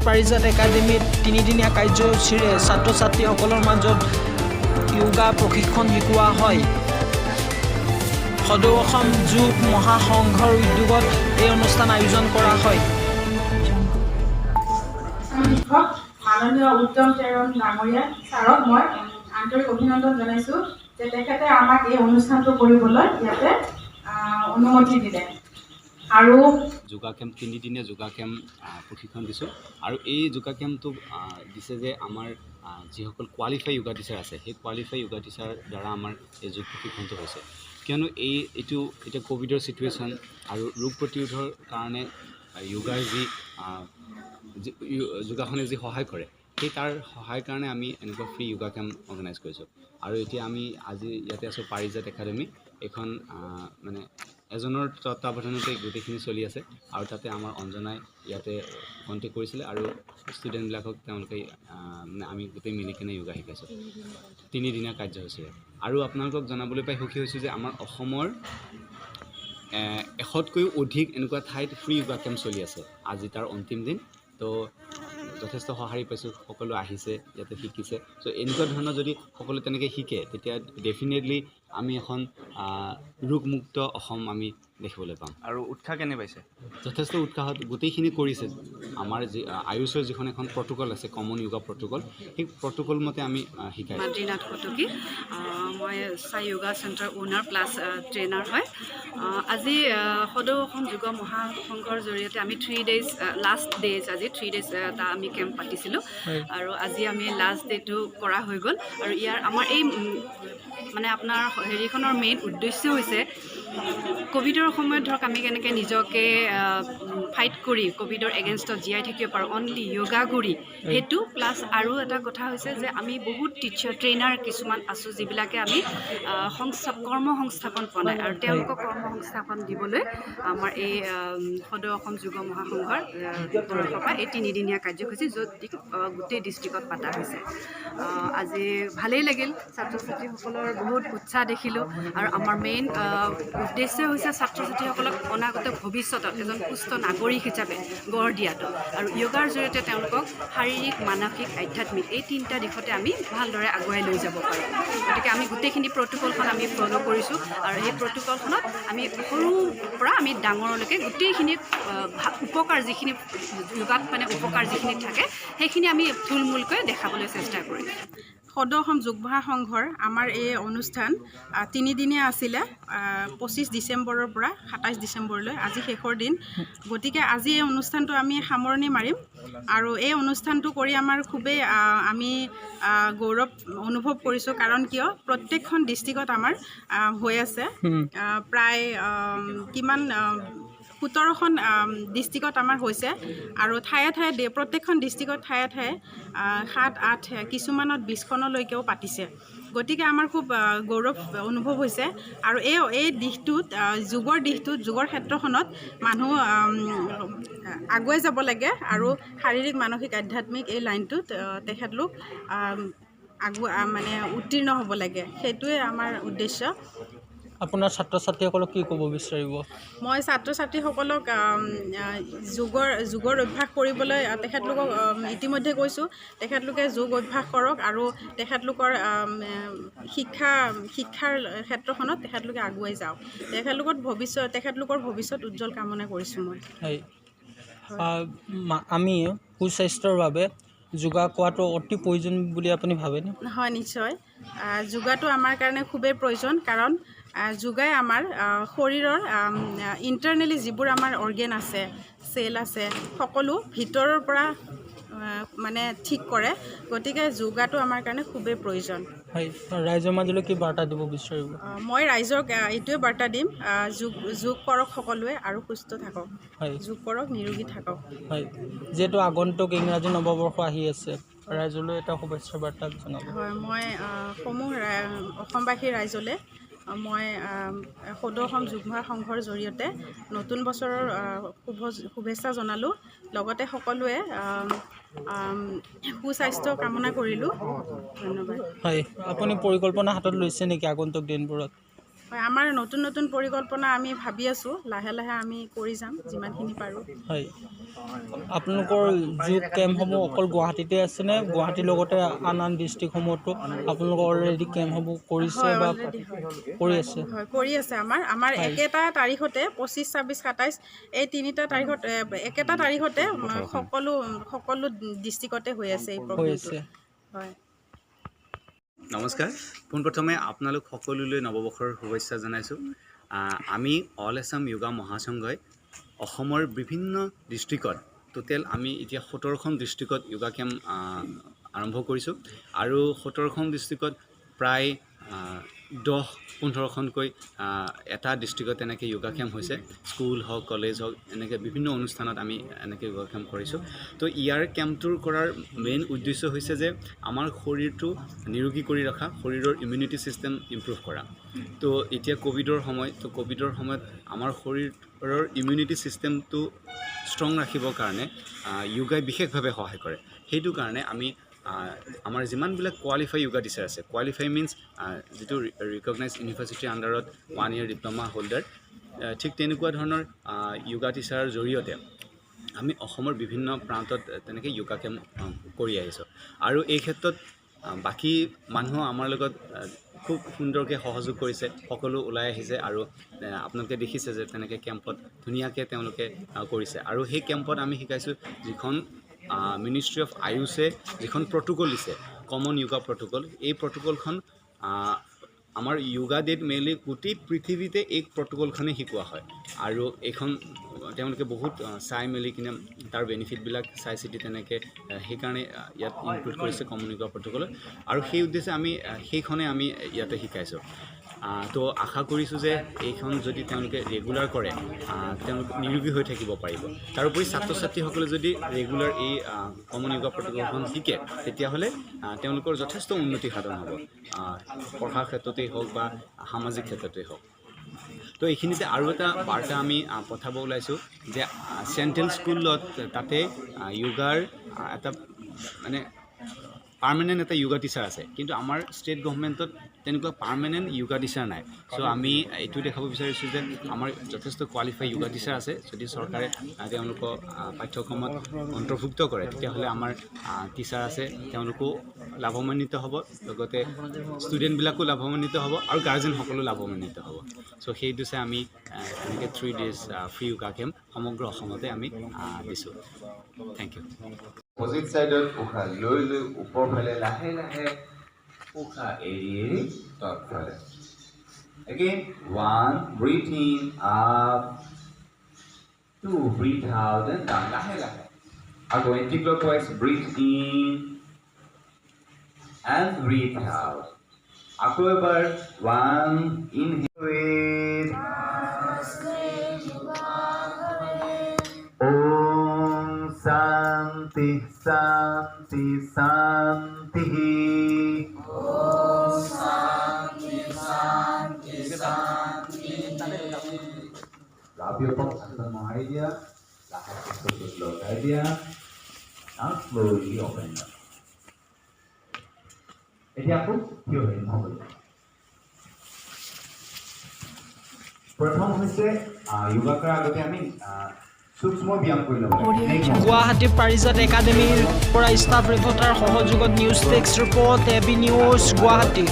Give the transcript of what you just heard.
পাৰিজাত একাডেমীত তিনিদিনীয়া কাৰ্যসূচীৰে ছাত্ৰ ছাত্ৰীসকলৰ মাজত য়োগা প্ৰশিক্ষণ শিকোৱা হয়। সদৌ অসম যোগ মহাসংঘৰ উদ্যোগত এই অনুষ্ঠান আয়োজন কৰা হয়। মাননীয় উত্তম চেৰণ ডাঙৰীয়া ছাৰক মই আন্তৰিক অভিনন্দন জনাইছোঁ যে তেখেতে আমাক এই অনুষ্ঠানটো কৰিবলৈ ইয়াতে অনুমতি দিলে। আৰু যোগা কেম্প তিনিদিনীয়া যোগা কেম্প প্ৰশিক্ষণ দিছোঁ আৰু এই যোগা কেম্পটো দিছে যে আমাৰ যিসকল কোৱালিফাই যোগা টিচাৰ আছে সেই কোৱালিফাই যোগা টিচাৰ দ্বাৰা আমাৰ এই যোগ প্ৰশিক্ষণটো হৈছে। কিয়নো এইটো এতিয়া ক'ভিডৰ ছিটুৱেশ্যন আৰু ৰোগ প্ৰতিৰোধৰ কাৰণে যোগাৰ যোগাসনে যি সহায় কৰে সেই তাৰ সহায়ৰ কাৰণে আমি এনেকুৱা ফ্ৰী যোগা কেম্প অৰ্গেনাইজ কৰিছোঁ। আৰু এতিয়া আমি আজি ইয়াতে আছোঁ পাৰিজাত একাডেমী। এইখন মানে এজনৰ তত্ত্বাৱধানতে গোটেইখিনি চলি আছে আৰু তাতে আমাৰ অঞ্জনাই ইয়াতে কণ্টেক্ট কৰিছিলে আৰু ষ্টুডেণ্টবিলাকক তেওঁলোকে মানে আমি গোটেই মিলি কিনে যোগা শিকাইছোঁ তিনিদিনীয়া কাৰ্যসূচীৰে। আৰু আপোনালোকক জনাবলৈ পাই সুখী হৈছোঁ যে আমাৰ অসমৰ 100তকৈও অধিক এনেকুৱা ঠাইত ফ্ৰী যোগা কেম্প চলি আছে। আজি তাৰ অন্তিম দিন, তো যথেষ্ট সঁহাৰি পাইছোঁ, সকলো আহিছে ইয়াতে শিকিছে। চ' এনেকুৱা ধৰণৰ যদি সকলোৱে তেনেকৈ শিকে তেতিয়া ডেফিনেটলি আমি এখন ৰোগমুক্ত অসম আমি দেখিবলৈ পাম। আৰু উৎসাহ কেনে পাইছে? যথেষ্ট উৎসাহত গোটেইখিনি কৰিছে। আমাৰ যি আয়ুষৰ যিখন এখন প্ৰট'কল আছে, কমন য়োগা প্ৰট'কল, সেই প্ৰট'কল মতে আমি শিকাইছোঁ। মাদ্ৰীনাথ কটকী, মই চাই yoga center owner plus trainer হয়। আজি সদৌ অসম যোগ মহাসংঘৰ জৰিয়তে আমি 3 days লাষ্ট ডেজ আজি 3 days এটা আমি কেম্প পাতিছিলোঁ আৰু আজি আমি লাষ্ট ডেটো কৰা হৈ গ'ল। আৰু আমাৰ এই মানে আপোনাৰ হেৰিখনৰ মেইন উদ্দেশ্য হৈছে ক'ভিডৰ সময়ত ধৰক আমি কেনেকৈ নিজকে ফাইট কৰি ক'ভিডৰ এগেইনষ্টত জীয়াই থাকিব পাৰোঁ অনলি য়োগা কৰি, সেইটো প্লাছ আৰু এটা কথা হৈছে যে আমি বহুত টিচাৰ ট্ৰেইনাৰ কিছুমান আছোঁ যিবিলাকে আমি কৰ্ম সংস্থাপন পোৱা নাই আৰু তেওঁলোকক কৰ্ম সংস্থাপন দিবলৈ আমাৰ এই সদৌ অসম যোগ মহাসংঘৰ তৰফৰ পৰা এই তিনিদিনীয়া কাৰ্যসূচী য'ত গোটেই ডিষ্ট্ৰিক্টত পতা হৈছে। আজি ভালেই লাগিল, ছাত্ৰ ছাত্ৰীসকলৰ বহুত উৎসাহ দেখিলোঁ আৰু আমাৰ মেইন উদ্দেশ্য হৈছে ছাত্ৰ ছাত্ৰীসকলক অনাগত ভৱিষ্যতত এজন সুস্থ নাগৰিক হিচাপে গঢ় দিয়াটো আৰু য়োগাৰ জৰিয়তে তেওঁলোকক শাৰীৰিক মানসিক আধ্যাত্মিক এই তিনিটা দিশতে আমি ভালদৰে আগুৱাই লৈ যাব পাৰোঁ। গতিকে আমি গোটেইখিনি প্ৰট'কলখন আমি ফ'ল' কৰিছোঁ আৰু এই প্ৰট'কলখনত আমি সৰুৰ পৰা আমি ডাঙৰলৈকে গোটেইখিনি উপকাৰ যিখিনি য়োগাত মানে উপকাৰ যিখিনি থাকে সেইখিনি আমি থুলমূলকৈ দেখাবলৈ চেষ্টা কৰিম। সদৌ অসম যোগ মহাসংঘৰ আমাৰ এই অনুষ্ঠান তিনিদিনীয়া আছিলে, 25 ডিচেম্বৰৰ পৰা 27 ডিচেম্বৰলৈ, আজি শেষৰ দিন। গতিকে আজি এই অনুষ্ঠানটো আমি সামৰণি মাৰিম আৰু এই অনুষ্ঠানটো কৰি আমাৰ খুবেই আমি গৌৰৱ অনুভৱ কৰিছোঁ। কাৰণ কিয় প্ৰত্যেকখন ডিষ্ট্ৰিক্টত আমাৰ হৈ আছে, প্ৰায় কিমান 17খন ডিষ্ট্ৰিক্টত আমাৰ হৈছে আৰু ঠায়ে ঠায়ে প্ৰত্যেকখন ডিষ্ট্ৰিক্টত ঠায়ে ঠায়ে 7-8 কিছুমানত 20খনলৈকেও পাতিছে। গতিকে আমাৰ খুব গৌৰৱ অনুভৱ হৈছে আৰু এই দিশটোত যোগৰ ক্ষেত্ৰখনত মানুহ আগুৱাই যাব লাগে আৰু শাৰীৰিক মানসিক আধ্যাত্মিক এই লাইনটোত তেখেতলোক মানে উত্তীৰ্ণ হ'ব লাগে, সেইটোৱে আমাৰ উদ্দেশ্য। আপোনাৰ ছাত্ৰ ছাত্ৰীসকলক কি ক'ব বিচাৰিব? মই ছাত্ৰ ছাত্ৰীসকলক যোগৰ অভ্যাস কৰিবলৈ তেখেতলোকক ইতিমধ্যে কৈছোঁ, তেখেতলোকে যোগ অভ্যাস কৰক আৰু তেখেতলোকৰ শিক্ষাৰ ক্ষেত্ৰখনত তেখেতলোকে আগুৱাই যাওক। তেখেতলোকৰ ভৱিষ্যত উজ্জ্বল কামনা কৰিছোঁ মই। আমি সুস্বাস্থ্যৰ বাবে যোগা কৰাটো অতি প্ৰয়োজন বুলি আপুনি ভাবেনে? হয়, নিশ্চয়। যোগাটো আমাৰ কাৰণে খুবেই প্ৰয়োজন, কাৰণ যোগাই আমাৰ শৰীৰৰ ইণ্টাৰনেলি যিবোৰ আমাৰ অৰ্গেন আছে, চেল আছে, সকলো ভিতৰৰ পৰা মানে ঠিক কৰে। গতিকে যোগাটো আমাৰ কাৰণে খুবেই প্ৰয়োজন। হয়, ৰাইজৰ মাজলৈ কি বাৰ্তা দিব বিচাৰিব? মই ৰাইজক এইটোৱে বাৰ্তা দিম, যোগ কৰক সকলোৱে আৰু সুস্থ থাকক। হয়, যোগ কৰক, নিৰোগী থাকক। হয়, যিহেতু আগন্তুক ইংৰাজী নৱবৰ্ষ আহি আছে, ৰাইজলৈ এটা শুভেচ্ছা বাৰ্তা জনাব। হয়, মই অসমবাসী ৰাইজলৈ মই সদৌ অসম যোগ মহাসংঘৰ জৰিয়তে নতুন বছৰৰ শুভেচ্ছা জনালোঁ। লগতে সকলোৱে সুস্বাস্থ্য কামনা কৰিলোঁ। ধন্যবাদ। হয়, আপুনি পৰিকল্পনা হাতত লৈছে নেকি আগন্তুক দিনবোৰত? হয়, আমাৰ নতুন নতুন পৰিকল্পনা আমি ভাবি আছোঁ, লাহে লাহে আমি কৰি যাম যিমানখিনি পাৰোঁ। হয়, আপোনালোকৰ যোগ কেম্পসমূহ অকল গুৱাহাটীতে আছেনে? গুৱাহাটীৰ লগতে আন ডিষ্ট্ৰিক্টসমূহতো আপোনালোকৰ অলৰেডি কেম্পসমূহ কৰিছে হয়, বা already হয়। কৰি আছে? হয়, কৰি আছে আমাৰ একেটা তাৰিখতে 25, 26, 27 এই 3টা তাৰিখত একেটা তাৰিখতে সকলো ডিষ্ট্ৰিক্টতে হৈ আছে এই হৈ প্ৰগ্ৰেমটো। আছে। হয়। নমস্কাৰ, পোনপ্ৰথমে আপোনালোক সকলোলৈ নৱবৰ্ষৰ শুভেচ্ছা জনাইছোঁ। আমি অল আছাম য়োগা মহাসংঘই অসমৰ বিভিন্ন ডিষ্ট্ৰিক্টত টোটেল আমি এতিয়া 17খন ডিষ্ট্ৰিক্টত য়োগা কেম্প আৰম্ভ কৰিছোঁ আৰু 17খন ডিষ্ট্ৰিক্টত প্ৰায় 10-15খনকৈ এটা ডিষ্ট্ৰিক্টত এনেকৈ য়োগা কেম্প হৈছে। স্কুল হওক, কলেজ হওক, এনেকৈ বিভিন্ন অনুষ্ঠানত আমি এনেকৈ য়োগা কেম্প কৰিছোঁ। তো ইয়াৰ কেম্পটোৰ কৰাৰ মেইন উদ্দেশ্য হৈছে যে আমাৰ শৰীৰটো নিৰোগী কৰি ৰখা, শৰীৰৰ ইমিউনিটি ছিষ্টেম ইম্প্ৰুভ কৰা। তো এতিয়া ক'ভিডৰ সময়ত আমাৰ শৰীৰৰ ইমিউনিটি ছিষ্টেমটো ষ্ট্ৰং ৰাখিবৰ কাৰণে য়োগাই বিশেষভাৱে সহায় কৰে। সেইটো কাৰণে আমি আমাৰ যিমানবিলাক কোৱালিফাই য়োগা টিচাৰ আছে, কোৱালিফাই মিনছ যিটো ৰিকগনাইজ ইউনিভাৰ্চিটিৰ আণ্ডাৰত 1 year ডিপ্ল'মা হোল্ডাৰ, ঠিক তেনেকুৱা ধৰণৰ য়োগা টিচাৰৰ জৰিয়তে আমি অসমৰ বিভিন্ন প্ৰান্তত তেনেকৈ য়োগা কেম্প কৰি আহিছোঁ। আৰু এই ক্ষেত্ৰত বাকী মানুহ আমাৰ লগত খুব সুন্দৰকৈ সহযোগ কৰিছে, সকলো ওলাই আহিছে আৰু আপোনালোকে দেখিছে যে তেনেকৈ কেম্পত ধুনীয়াকৈ তেওঁলোকে কৰিছে। আৰু সেই কেম্পত আমি শিকাইছোঁ যিখন মিনিষ্ট্ৰি অফ আয়ুষে যিখন প্ৰট'কল দিছে, কমন য়োগা প্ৰট'কল, এই প্ৰট'কলখন আমাৰ য়োগা ডেত মেইনলি গোটেই পৃথিৱীতে এই প্ৰট'কলখনেই শিকোৱা হয়। আৰু এইখন তেওঁলোকে বহুত চাই মেলি কিনে তাৰ বেনিফিটবিলাক চাই চিতি তেনেকৈ সেইকাৰণে ইয়াত ইনক্লুড কৰিছে কমন য়োগা প্ৰট'কলত। আৰু সেই উদ্দেশ্যে সেইখনে আমি ইয়াতে শিকাইছোঁ। তো আশা কৰিছোঁ যে এইখন যদি তেওঁলোকে ৰেগুলাৰ কৰে তেওঁলোক নিৰোগী হৈ থাকিব পাৰিব। তাৰোপৰি ছাত্ৰ ছাত্ৰীসকলে যদি ৰেগুলাৰ এই কমন য়োগা প্ৰট'কলখন শিকে তেতিয়াহ'লে তেওঁলোকৰ যথেষ্ট উন্নতি সাধন হ'ব, পঢ়াৰ ক্ষেত্ৰতেই হওক বা সামাজিক ক্ষেত্ৰতেই হওক। তো এইখিনিতে আৰু এটা বাৰ্তা আমি পঠাব ওলাইছোঁ যে চেণ্ট্ৰেল স্কুলত তাতে য়োগাৰ এটা মানে পাৰ্মানেণ্ট এটা য়োগা টিচাৰ আছে, কিন্তু আমাৰ ষ্টেট গভৰ্ণমেণ্টত তেনেকুৱা পাৰ্মানেণ্ট য়োগা টিচাৰ নাই। চ' আমি এইটো দেখাব বিচাৰিছোঁ যে আমাৰ যথেষ্ট কোৱালিফাই য়োগা টিচাৰ আছে। যদি চৰকাৰে তেওঁলোকক পাঠ্যক্ৰমত অন্তৰ্ভুক্ত কৰে তেতিয়াহ'লে আমাৰ টিচাৰ আছে, তেওঁলোকো লাভান্বিত হ'ব, লগতে ষ্টুডেণ্টবিলাকো লাভান্বিত হ'ব আৰু গাৰ্জেনসকলো লাভান্বিত হ'ব। চ' সেই দিছে আমি এনেকৈ 3 days ফ্ৰী য়োগা কেম্প সমগ্ৰ অসমতে আমি দিছোঁ। Thank U. অপজিট চাইডত উশাহ লৈ ওপৰ ফালে লাহে লাহে উশাহ এৰি তলফালে। Again, 1, breathe in, up, 2, breathe out, and down, lahe lahe. Ako anti-clockwise, breathe in, and breathe out. Ako ebar, 1, inhale, Om Shanti Shanti Shanti. Om Shanti Shanti Shanti. Grab your palms under my idea. Slow idea. Now slowly open up. Ini aku here in Mobile. প্ৰথম হৈছে যোগা কৰাৰ আগতে আমি সূক্ষ্ম ব্যায়াম কৰি ল'ব লাগে। গুৱাহাটী পাৰিজাত একাডেমীৰ পৰা ষ্টাফ ৰিপৰ্টাৰ সহযোগত news desk report, AB news Guwahati.